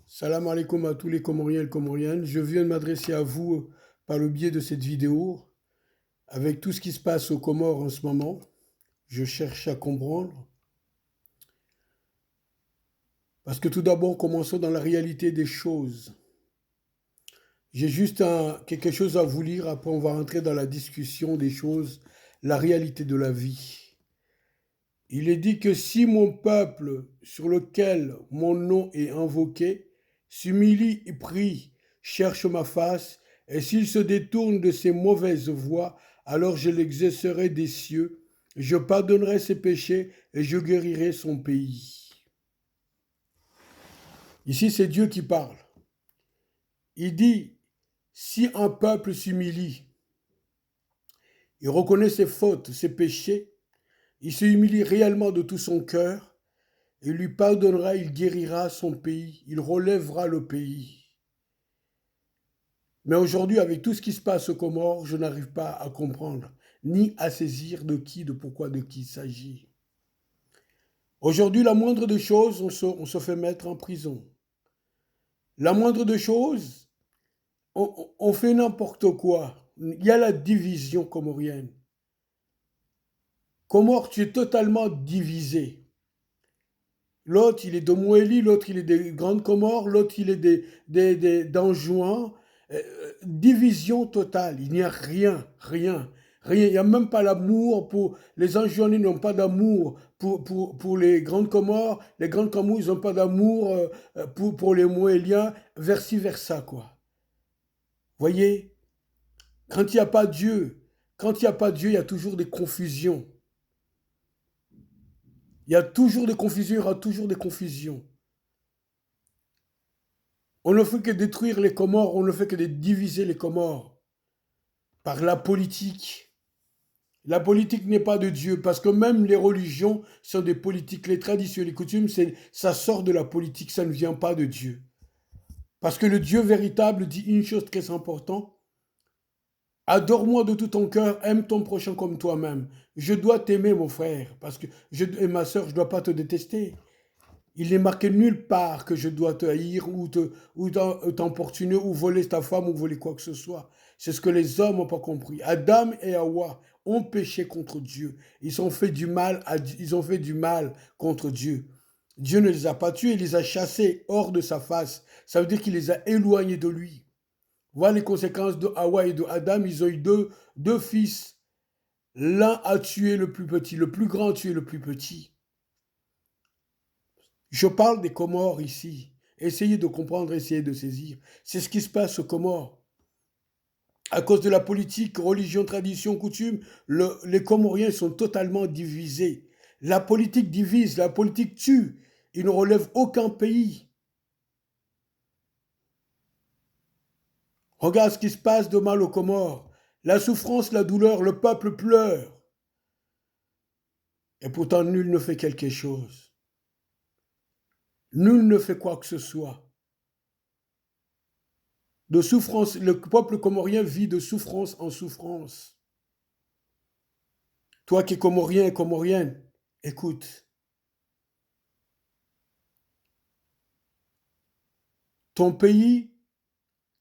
Salam alaikum à tous les Comoriens et Comoriennes. Je viens de m'adresser à vous par le biais de cette vidéo. Avec tout ce qui se passe aux Comores en ce moment, je cherche à comprendre. Parce que tout d'abord, commençons dans la réalité des choses. J'ai juste quelque chose à vous lire, après on va rentrer dans la discussion des choses, la réalité de la vie. Il est dit que si mon peuple sur lequel mon nom est invoqué s'humilie et prie, cherche ma face, et s'il se détourne de ses mauvaises voies, alors je l'exercerai des cieux, je pardonnerai ses péchés et je guérirai son pays. Ici, c'est Dieu qui parle. Il dit, si un peuple s'humilie, il reconnaît ses fautes, ses péchés, il se humilie réellement de tout son cœur, il lui pardonnera, il guérira son pays, il relèvera le pays. Mais aujourd'hui, avec tout ce qui se passe aux Comores, je n'arrive pas à comprendre, ni à saisir de qui, de pourquoi, de qui il s'agit. Aujourd'hui, la moindre des choses, on se fait mettre en prison. La moindre des choses, on fait n'importe quoi. Il y a la division comorienne. Comore, tu es totalement divisé. L'autre, il est de Mouéli, l'autre, il est des Grandes Comores, l'autre, il est d'Anjouan. Division totale. Il n'y a rien, rien, rien. Il n'y a même pas l'amour pour... Les Anjouanais n'ont pas d'amour pour les Grandes Comores. Les Grandes Comores, ils n'ont pas d'amour pour les Moéliens. Versi-versa, quoi. Voyez, quand il n'y a pas Dieu, quand il n'y a pas Dieu, il y a toujours des confusions. Il y a toujours des confusions, il y aura toujours des confusions. On ne fait que détruire les Comores, on ne fait que de diviser les Comores par la politique. La politique n'est pas de Dieu, parce que même les religions sont des politiques. Les traditions et les coutumes, ça sort de la politique, ça ne vient pas de Dieu. Parce que le Dieu véritable dit une chose très importante. Adore-moi de tout ton cœur, aime ton prochain comme toi-même. Je dois t'aimer, mon frère, parce que et ma soeur, je ne dois pas te détester. Il n'est marqué nulle part que je dois te haïr ou t'importuner ou voler ta femme ou voler quoi que ce soit. C'est ce que les hommes n'ont pas compris. Adam et Hawa ont péché contre Dieu. Ils ont fait du mal, ils ont fait du mal contre Dieu. Dieu ne les a pas tués, il les a chassés hors de sa face. Ça veut dire qu'il les a éloignés de lui. Voilà les conséquences de Hawa et de Adam. Ils ont eu deux fils. L'un a tué le plus petit, le plus grand a tué le plus petit. Je parle des Comores ici. Essayez de comprendre, essayez de saisir. C'est ce qui se passe aux Comores. À cause de la politique, religion, tradition, coutume, les Comoriens sont totalement divisés. La politique divise, la politique tue. Il ne relève aucun pays. Regarde ce qui se passe de mal aux Comores. La souffrance, la douleur, le peuple pleure. Et pourtant, nul ne fait quelque chose. Nul ne fait quoi que ce soit. De souffrance, le peuple comorien vit de souffrance en souffrance. Toi qui es comorien et comorienne, écoute. Ton pays,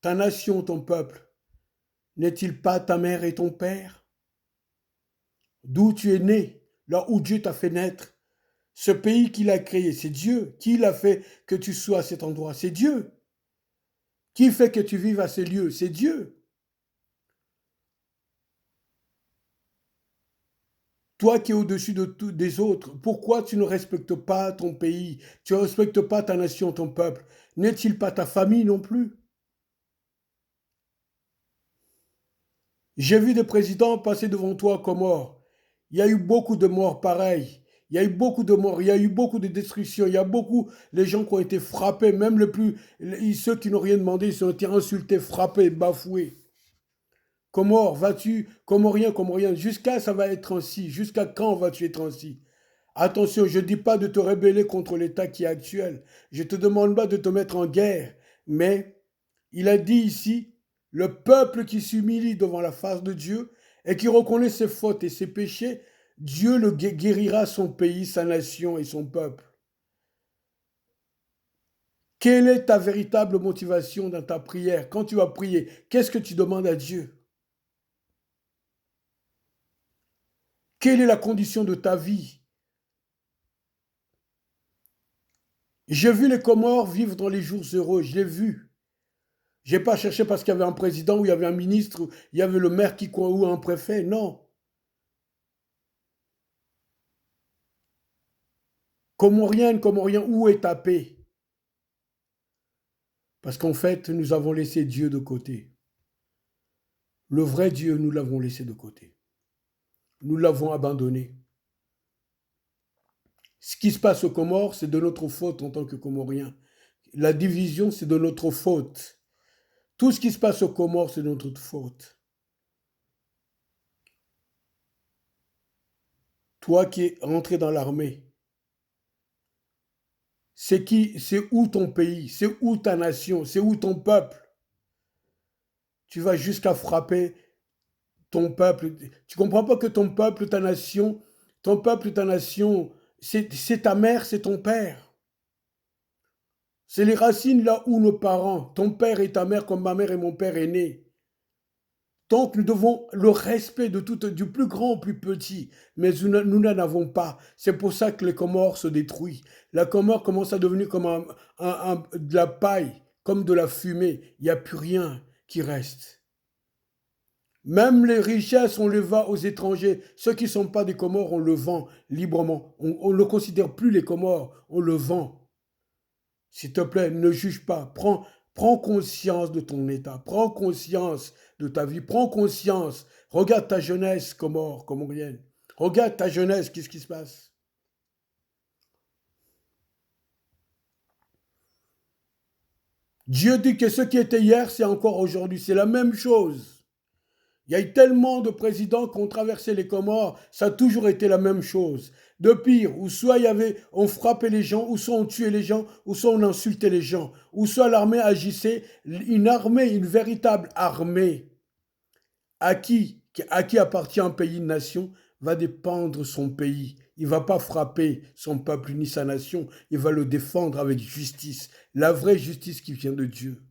ta nation, ton peuple, n'est-il pas ta mère et ton père? D'où tu es né, là où Dieu t'a fait naître. Ce pays qu'il a créé, c'est Dieu. Qui l'a fait que tu sois à cet endroit? C'est Dieu. Qui fait que tu vives à ces lieux? C'est Dieu. Toi qui es au-dessus des autres, pourquoi tu ne respectes pas ton pays? Tu ne respectes pas ta nation, ton peuple? N'est-il pas ta famille non plus? J'ai vu des présidents passer devant toi comme morts. Il y a eu beaucoup de morts pareils. Il y a eu beaucoup de morts, il y a eu beaucoup de destructions, il y a beaucoup de gens qui ont été frappés, même ceux qui n'ont rien demandé, ils ont été insultés, frappés, bafoués. Comore, vas-tu, Comorien, Comorien, jusqu'à ça va être ainsi, jusqu'à quand vas-tu être ainsi? Attention, je ne dis pas de te rebeller contre l'État qui est actuel. Je ne te demande pas de te mettre en guerre. Mais il a dit ici, le peuple qui s'humilie devant la face de Dieu et qui reconnaît ses fautes et ses péchés, Dieu le guérira son pays, sa nation et son peuple. Quelle est ta véritable motivation dans ta prière? Quand tu vas prier, qu'est-ce que tu demandes à Dieu? Quelle est la condition de ta vie? J'ai vu les Comores vivre dans les jours heureux, je l'ai vu. Je n'ai pas cherché parce qu'il y avait un président ou il y avait un ministre, ou il y avait le maire qui ou un préfet, non. Comorienne, Comorien, où est ta paix? Parce qu'en fait, nous avons laissé Dieu de côté. Le vrai Dieu, nous l'avons laissé de côté. Nous l'avons abandonné. Ce qui se passe aux Comores, c'est de notre faute en tant que Comoriens. La division, c'est de notre faute. Tout ce qui se passe aux Comores, c'est de notre faute. Toi qui es rentré dans l'armée, c'est où ton pays, c'est où ta nation, c'est où ton peuple. Tu vas jusqu'à frapper ton peuple. Tu comprends pas que ton peuple, ta nation, c'est ta mère, c'est ton père. C'est les racines là où nos parents, ton père et ta mère, comme ma mère et mon père est nés. Donc nous devons le respect de tout, du plus grand au plus petit, mais nous n'en avons pas. C'est pour ça que les Comores se détruisent. La Comore commence à devenir comme de la paille, comme de la fumée. Il n'y a plus rien qui reste. Même les richesses, on les vend aux étrangers. Ceux qui ne sont pas des Comores, on le vend librement. On ne considère plus les Comores, on le vend. S'il te plaît, ne juge pas. Prends conscience de ton état. Prends conscience de ta vie. Prends conscience. Regarde ta jeunesse, Comorienne. Regarde ta jeunesse, qu'est-ce qui se passe? Dieu dit que ce qui était hier, c'est encore aujourd'hui. C'est la même chose. Il y a eu tellement de présidents qui ont traversé les Comores, ça a toujours été la même chose. De pire, ou soit on frappait les gens, ou soit on tuait les gens, ou soit on insultait les gens, ou soit l'armée agissait, une véritable armée, à qui appartient un pays, une nation, va dépendre son pays. Il ne va pas frapper son peuple ni sa nation, il va le défendre avec justice, la vraie justice qui vient de Dieu.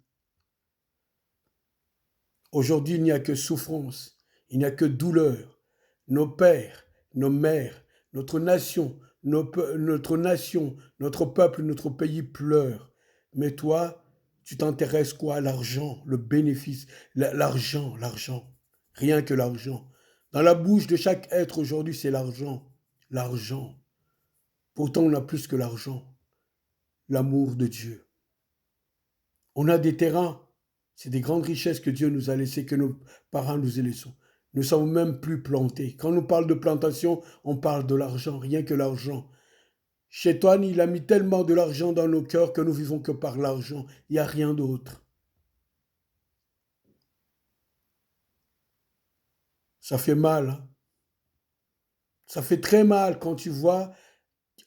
Aujourd'hui, il n'y a que souffrance, il n'y a que douleur. Nos pères, nos mères, notre nation, notre peuple, notre pays pleurent. Mais toi, tu t'intéresses quoi? À l'argent, le bénéfice, l'argent, l'argent. Rien que l'argent. Dans la bouche de chaque être aujourd'hui, c'est l'argent. L'argent. Pourtant, on a plus que l'argent. L'amour de Dieu. On a des terrains. C'est des grandes richesses que Dieu nous a laissées, que nos parents nous ont laissées. Nous ne savons même plus planter. Quand on nous parle de plantation, on parle de l'argent, rien que l'argent. Chétoine, il a mis tellement de l'argent dans nos cœurs que nous vivons que par l'argent. Il n'y a rien d'autre. Ça fait mal. Hein? Ça fait très mal quand tu vois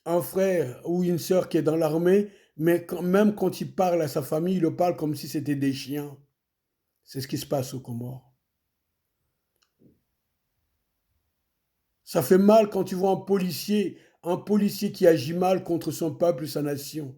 un frère ou une sœur qui est dans l'armée, mais même quand il parle à sa famille, il le parle comme si c'était des chiens. C'est ce qui se passe aux Comores. Ça fait mal quand tu vois un policier qui agit mal contre son peuple, sa nation.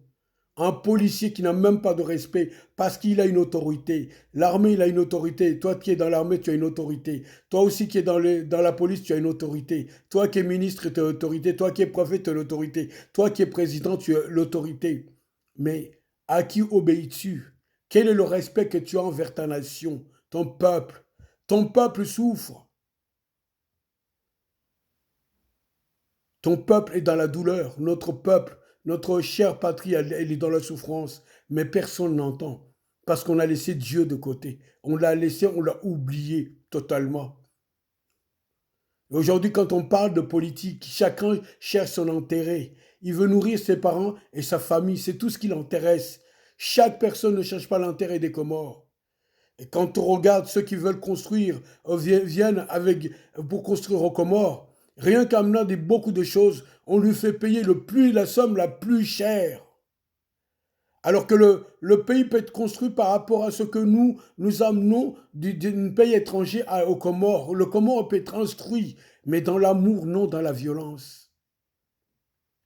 Un policier qui n'a même pas de respect parce qu'il a une autorité. L'armée, il a une autorité. Toi qui es dans l'armée, tu as une autorité. Toi aussi qui es dans la police, tu as une autorité. Toi qui es ministre, tu as l'autorité. Toi qui es prophète, tu as l'autorité. Toi qui es président, tu as l'autorité. Mais à qui obéis-tu? Quel est le respect que tu as envers ta nation, ton peuple? Ton peuple souffre. Ton peuple est dans la douleur. Notre peuple, notre chère patrie, elle est dans la souffrance. Mais personne n'entend. Parce qu'on a laissé Dieu de côté. On l'a laissé, on l'a oublié totalement. Aujourd'hui, quand on parle de politique, chacun cherche son intérêt. Il veut nourrir ses parents et sa famille. C'est tout ce qui l'intéresse. Chaque personne ne cherche pas l'intérêt des Comores. Et quand on regarde ceux qui veulent construire, viennent pour construire aux Comores, rien qu'amenant beaucoup de choses, on lui fait payer la somme la plus chère. Alors que le pays peut être construit par rapport à ce que nous amenons d'un pays étranger aux Comores. Le Comore peut être instruit, mais dans l'amour, non dans la violence.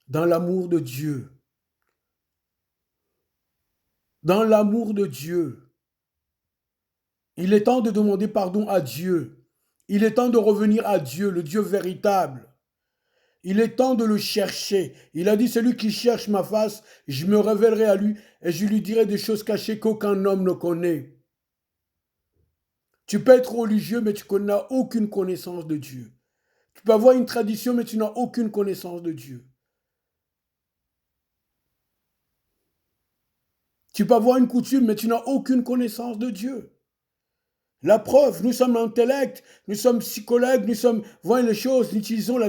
Dans l'amour de Dieu. dans l'amour de Dieu. Il est temps de demander pardon à Dieu. Il est temps de revenir à Dieu, le Dieu véritable. Il est temps de le chercher. Il a dit, celui qui cherche ma face, je me révélerai à lui et je lui dirai des choses cachées qu'aucun homme ne connaît. Tu peux être religieux, mais tu n'as aucune connaissance de Dieu. Tu peux avoir une tradition, mais tu n'as aucune connaissance de Dieu. Tu peux avoir une coutume, mais tu n'as aucune connaissance de Dieu. La preuve, nous sommes l'intellect, nous sommes psychologues, voyons les choses, nous utilisons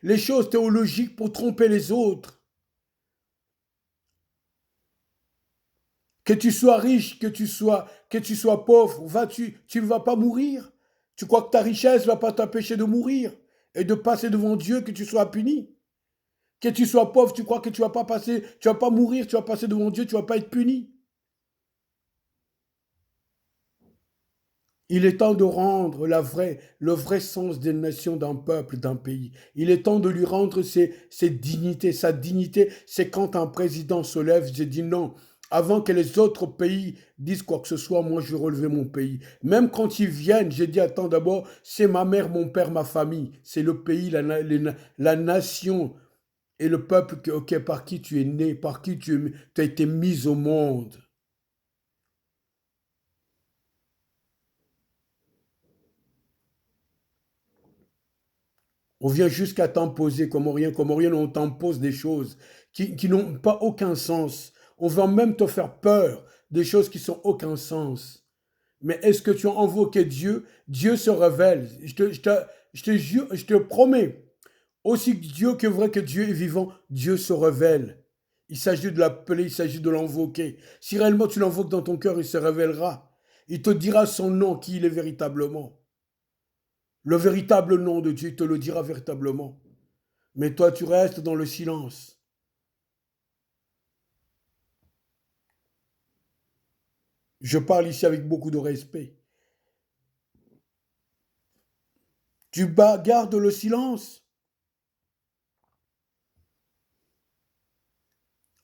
les choses théologiques pour tromper les autres. Que tu sois riche, que tu sois pauvre, tu ne vas pas mourir. Tu crois que ta richesse ne va pas t'empêcher de mourir et de passer devant Dieu, que tu sois puni. Que tu sois pauvre, tu crois que tu vas pas mourir, tu vas passer devant Dieu, tu vas pas être puni. Il est temps de rendre le vrai sens des nations, d'un peuple, d'un pays. Il est temps de lui rendre ses dignités. Sa dignité, c'est quand un président se lève, j'ai dit non. Avant que les autres pays disent quoi que ce soit, moi je vais relever mon pays. Même quand ils viennent, j'ai dit attends d'abord, c'est ma mère, mon père, ma famille. C'est le pays, la nation et le peuple par qui tu es né, par qui tu as été mis au monde. On vient jusqu'à t'imposer, Comorien, on t'impose des choses qui n'ont pas aucun sens. On va même te faire peur, des choses qui n'ont aucun sens. Mais est-ce que tu as invoqué Dieu? Dieu se révèle. Je te jure, je te promets, aussi Dieu que vrai que Dieu est vivant, Dieu se révèle. Il s'agit de l'appeler, il s'agit de l'invoquer. Si réellement tu l'invoques dans ton cœur, il se révélera. Il te dira son nom, qui il est véritablement. Le véritable nom de Dieu te le dira véritablement. Mais toi, tu restes dans le silence. Je parle ici avec beaucoup de respect. Gardes le silence.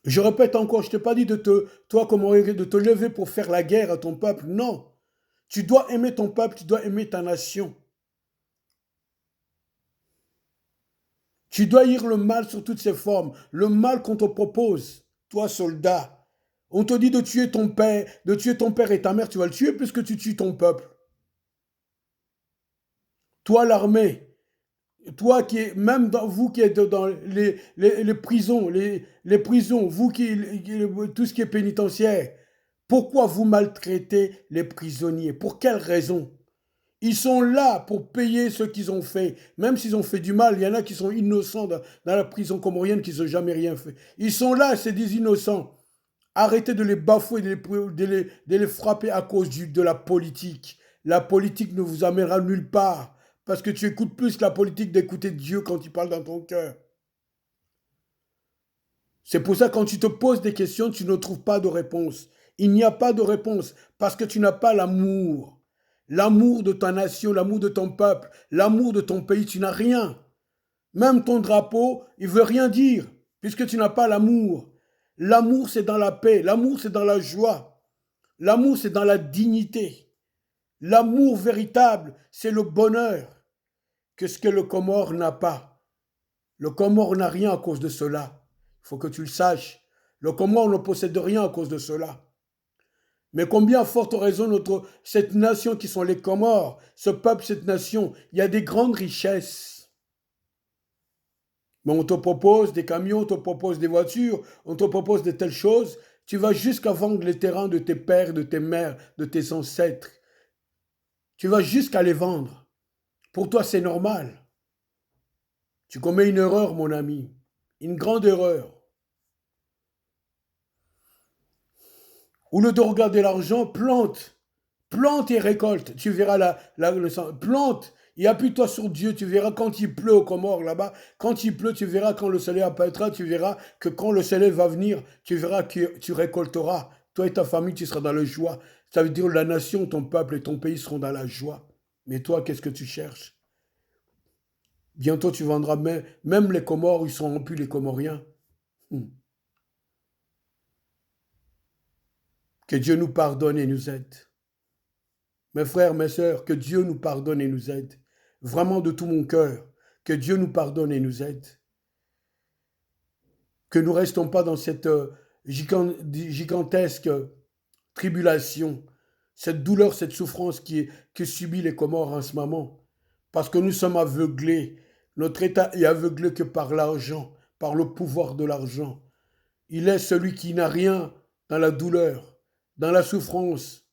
Je répète encore, je ne t'ai pas dit toi, de te lever pour faire la guerre à ton peuple. Non. Tu dois aimer ton peuple, tu dois aimer ta nation. Tu dois haïr le mal sous toutes ses formes. Le mal qu'on te propose, toi, soldat. On te dit de tuer ton père et ta mère, tu vas le tuer puisque tu tues ton peuple. Toi, l'armée, toi qui est, même vous qui êtes dans les prisons, les prisons, tout ce qui est pénitentiaire, pourquoi vous maltraitez les prisonniers? Pour quelle raison? Ils sont là pour payer ce qu'ils ont fait. Même s'ils ont fait du mal, il y en a qui sont innocents dans la prison comorienne qui n'ont jamais rien fait. Ils sont là, c'est des innocents. Arrêtez de les bafouer, de les frapper à cause de la politique. La politique ne vous amènera nulle part. Parce que tu écoutes plus la politique d'écouter Dieu quand il parle dans ton cœur. C'est pour ça que quand tu te poses des questions, tu ne trouves pas de réponse. Il n'y a pas de réponse parce que tu n'as pas l'amour. L'amour de ta nation, l'amour de ton peuple, l'amour de ton pays, tu n'as rien. Même ton drapeau, il veut rien dire puisque tu n'as pas l'amour. L'amour, c'est dans la paix. L'amour, c'est dans la joie. L'amour, c'est dans la dignité. L'amour véritable, c'est le bonheur que ce que le Comore n'a pas. Le Comore n'a rien à cause de cela. Il faut que tu le saches. Le Comore ne possède rien à cause de cela. Mais combien à forte raison cette nation qui sont les Comores, ce peuple, cette nation, il y a des grandes richesses. Mais on te propose des camions, on te propose des voitures, on te propose de telles choses. Tu vas jusqu'à vendre les terrains de tes pères, de tes mères, de tes ancêtres. Tu vas jusqu'à les vendre. Pour toi, c'est normal. Tu commets une erreur, mon ami. Une grande erreur. Au lieu de regarder l'argent, plante. Plante et récolte. Tu verras le sang. Plante et appuie-toi sur Dieu. Tu verras quand il pleut aux Comores là-bas. Quand il pleut, tu verras quand le soleil apparaîtra. Tu verras que quand le soleil va venir, tu verras que tu récolteras. Toi et ta famille, tu seras dans la joie. Ça veut dire la nation, ton peuple et ton pays seront dans la joie. Mais toi, qu'est-ce que tu cherches? Bientôt, tu vendras même les Comores, ils seront plus les Comoriens. Que Dieu nous pardonne et nous aide. Mes frères, mes sœurs, que Dieu nous pardonne et nous aide. Vraiment de tout mon cœur, que Dieu nous pardonne et nous aide. Que nous ne restons pas dans cette gigantesque tribulation, cette douleur, cette souffrance que subit les Comores en ce moment. Parce que nous sommes aveuglés. Notre État est aveuglé que par l'argent, par le pouvoir de l'argent. Il est celui qui n'a rien dans la douleur, dans la souffrance.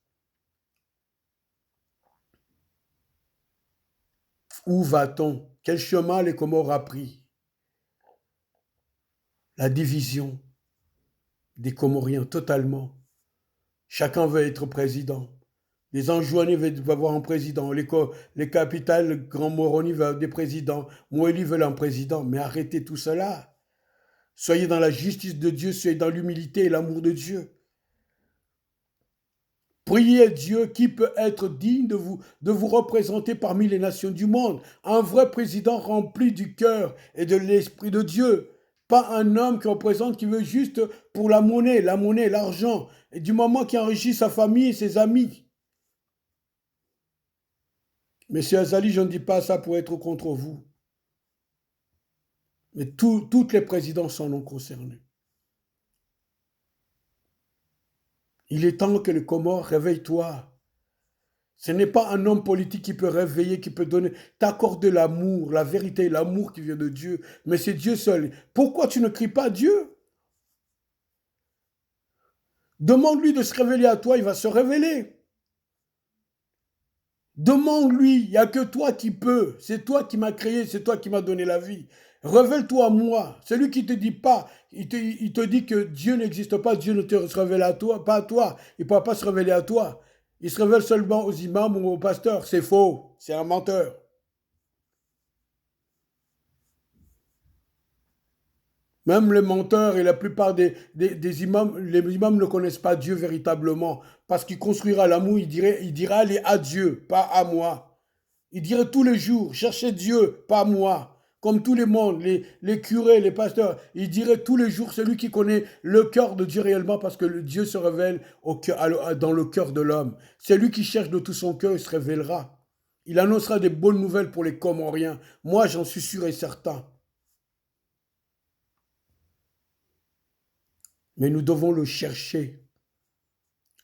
Où va-t-on? Quel chemin les Comores a pris? La division des Comoriens totalement. Chacun veut être président. Les Anjouanais veulent avoir un président. Les capitales, Grand Moroni veulent des présidents. Moélie veulent un président. Mais arrêtez tout cela. Soyez dans la justice de Dieu, soyez dans l'humilité et l'amour de Dieu. Priez Dieu qui peut être digne de vous représenter parmi les nations du monde. Un vrai président rempli du cœur et de l'esprit de Dieu. Pas un homme qui représente, qui veut juste pour la monnaie, l'argent. Et du moment qu'il enrichit sa famille et ses amis. Monsieur Azali, je ne dis pas ça pour être contre vous. Mais toutes les présidences en ont concerné. Il est temps que le Comore, réveille-toi. Ce n'est pas un homme politique qui peut réveiller, qui peut donner, t'accorder l'amour, la vérité, l'amour qui vient de Dieu. Mais c'est Dieu seul. Pourquoi tu ne cries pas Dieu? Demande-lui de se révéler à toi, il va se révéler. Demande-lui, il n'y a que toi qui peux. C'est toi qui m'as créé, c'est toi qui m'as donné la vie. Révèle-toi à moi. Celui qui ne te dit pas, il te dit que Dieu n'existe pas, Dieu ne te révèle à toi, pas à toi. Il ne pourra pas se révéler à toi. Il se révèle seulement aux imams ou aux pasteurs. C'est faux, c'est un menteur. Même les menteurs et la plupart des imams, les imams ne connaissent pas Dieu véritablement. Parce qu'il construira l'amour, il dira allez à Dieu, pas à moi. Il dirait tous les jours, cherchez Dieu, pas moi. Comme tout le monde, les curés, les pasteurs, il dirait tous les jours celui qui connaît le cœur de Dieu réellement parce que Dieu se révèle dans le cœur de l'homme. C'est lui qui cherche de tout son cœur, il se révélera. Il annoncera des bonnes nouvelles pour les Comoriens. Moi, j'en suis sûr et certain. Mais nous devons le chercher.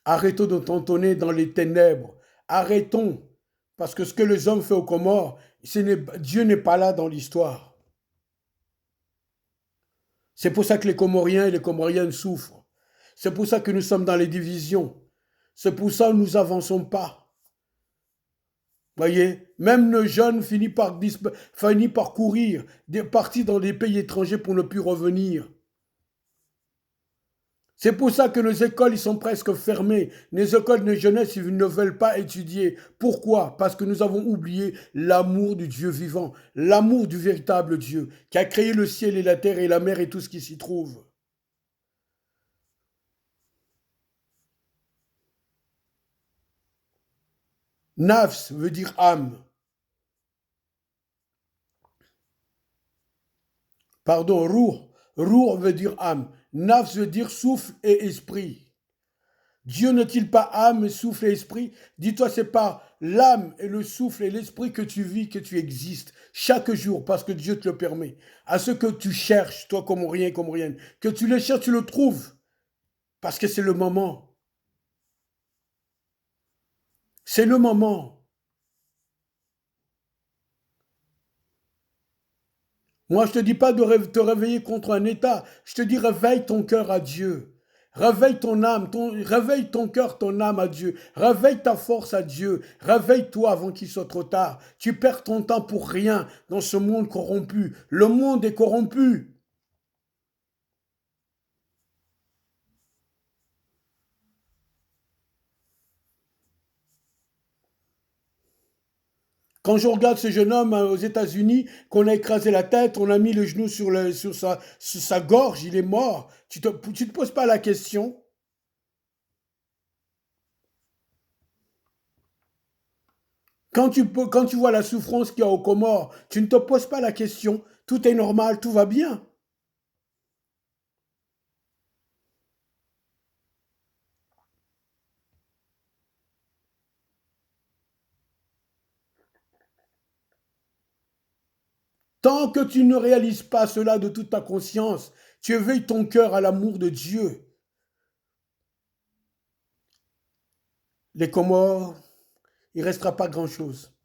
Arrêtons de tantonner dans les ténèbres. Arrêtons. Parce que ce que les hommes font aux Comores, Dieu n'est pas là dans l'histoire. C'est pour ça que les Comoriens et les Comoriennes souffrent. C'est pour ça que nous sommes dans les divisions. C'est pour ça que nous n'avançons pas. Voyez, même nos jeunes finissent par courir, partir dans des pays étrangers pour ne plus revenir. C'est pour ça que nos écoles ils sont presque fermées. Les écoles de jeunesse, ils ne veulent pas étudier. Pourquoi? Parce que nous avons oublié l'amour du Dieu vivant, l'amour du véritable Dieu, qui a créé le ciel et la terre et la mer et tout ce qui s'y trouve. Nafs veut dire âme. Pardon, roux. Roux veut dire âme. Nafs veut dire souffle et esprit. Dieu n'est-il pas âme, souffle et esprit? Dis-toi, c'est par l'âme et le souffle et l'esprit que tu vis, que tu existes chaque jour, parce que Dieu te le permet. À ce que tu cherches, toi comme rien, comme rien, que tu le cherches, tu le trouves, parce que c'est le moment. C'est le moment. Moi, je ne te dis pas de te réveiller contre un État. Je te dis réveille ton cœur à Dieu. Réveille ton âme, réveille ton cœur, ton âme à Dieu. Réveille ta force à Dieu. Réveille-toi avant qu'il soit trop tard. Tu perds ton temps pour rien dans ce monde corrompu. Le monde est corrompu. Quand je regarde ce jeune homme aux États-Unis, qu'on a écrasé la tête, on a mis le genou sur sa gorge, il est mort. Tu te poses pas la question. Quand tu vois la souffrance qu'il y a aux Comores, tu ne te poses pas la question. Tout est normal, tout va bien. Tant que tu ne réalises pas cela de toute ta conscience, tu éveilles ton cœur à l'amour de Dieu. Les Comores, il ne restera pas grand-chose.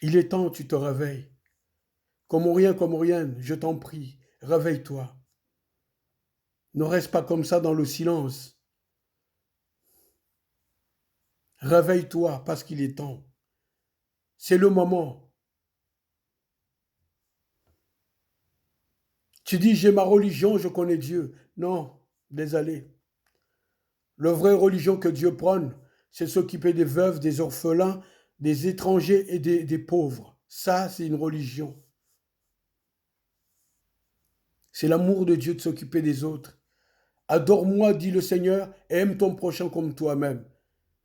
Il est temps que tu te réveilles. Comorien, Comorienne, je t'en prie, réveille-toi. Ne reste pas comme ça dans le silence. Réveille-toi parce qu'il est temps. C'est le moment. Tu dis, j'ai ma religion, je connais Dieu. Non, désolé. La vraie religion que Dieu prône, c'est s'occuper des veuves, des orphelins, des étrangers et des pauvres. Ça, c'est une religion. C'est l'amour de Dieu de s'occuper des autres. Adore-moi, dit le Seigneur, et aime ton prochain comme toi-même.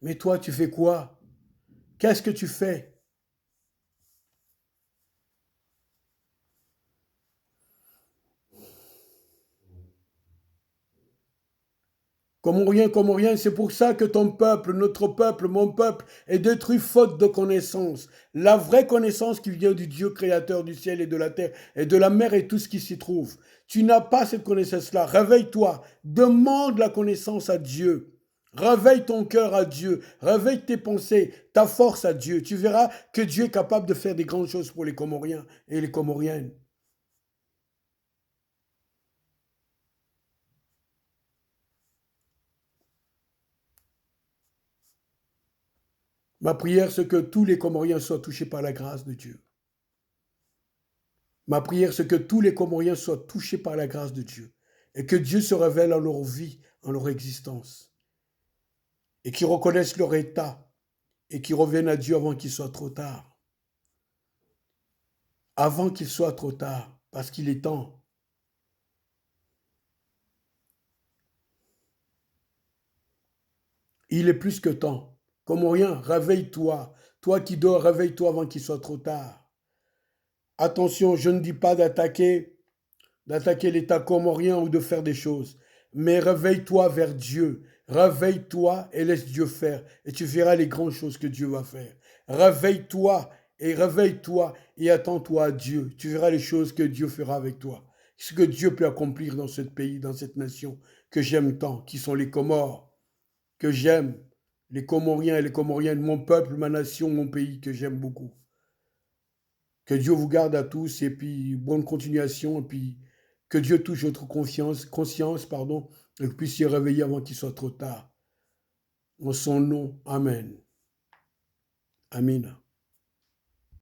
Mais toi, tu fais quoi? Qu'est-ce que tu fais? Comme rien, c'est pour ça que ton peuple, notre peuple, mon peuple, est détruit faute de connaissance. La vraie connaissance qui vient du Dieu créateur du ciel et de la terre et de la mer et tout ce qui s'y trouve. Tu n'as pas cette connaissance-là. Réveille-toi. Demande la connaissance à Dieu. Réveille ton cœur à Dieu. Réveille tes pensées, ta force à Dieu. Tu verras que Dieu est capable de faire des grandes choses pour les Comoriens et les Comoriennes. Ma prière, c'est que tous les Comoriens soient touchés par la grâce de Dieu. Ma prière, c'est que tous les Comoriens soient touchés par la grâce de Dieu et que Dieu se révèle en leur vie, en leur existence et qu'ils reconnaissent leur état et qu'ils reviennent à Dieu avant qu'il soit trop tard. Avant qu'il soit trop tard, parce qu'il est temps. Il est plus que temps. Comorien, réveille-toi. Toi qui dors, réveille-toi avant qu'il soit trop tard. Attention, je ne dis pas d'attaquer l'État comorien ou de faire des choses. Mais réveille-toi vers Dieu. Réveille-toi et laisse Dieu faire. Et tu verras les grandes choses que Dieu va faire. Réveille-toi et attends-toi à Dieu. Tu verras les choses que Dieu fera avec toi. Ce que Dieu peut accomplir dans ce pays, dans cette nation que j'aime tant, qui sont les Comores, que j'aime. Les Comoriens et les Comoriennes, mon peuple, ma nation, mon pays, que j'aime beaucoup. Que Dieu vous garde à tous et puis bonne continuation et puis que Dieu touche votre conscience, pardon, et que vous puissiez réveiller avant qu'il soit trop tard. En son nom, Amen. Amen.